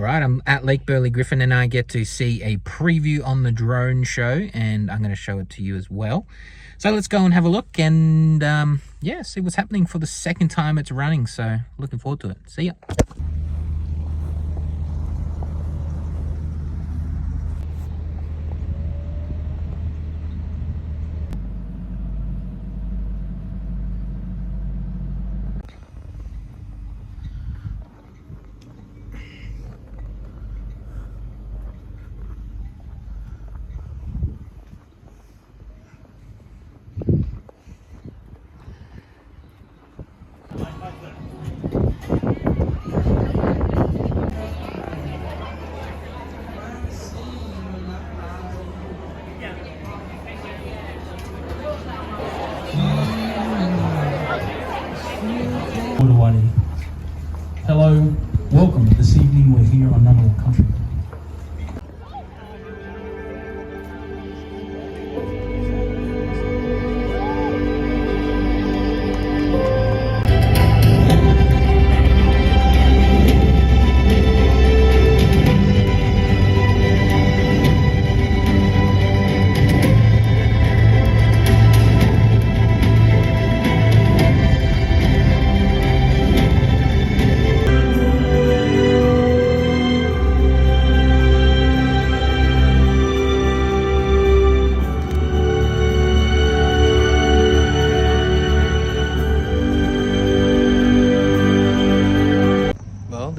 Alright, I'm at Lake Burley. Griffin and I get to see a preview on the drone show, and I'm going to show it to you as well. So let's go and have a look and yeah, see what's happening for the second time it's running. So looking forward to it. See ya. Hello, welcome. This evening we're here on Ngunnawal Country.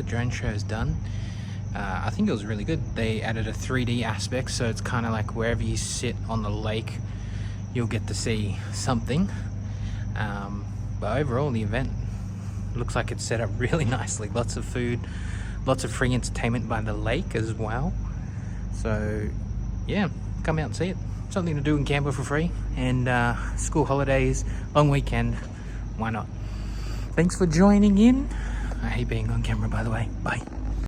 Drone show is done. I think it was really good. They added a 3D aspect, so it's kind of like wherever you sit on the lake you'll get to see something, but overall the event looks like it's set up really nicely. Lots of food, lots of free entertainment by the lake as well. So yeah, come out and see it. Something to do in Canberra for free, and school holidays, long weekend, why not? Thanks for joining in. I hate being on camera, by the way. Bye.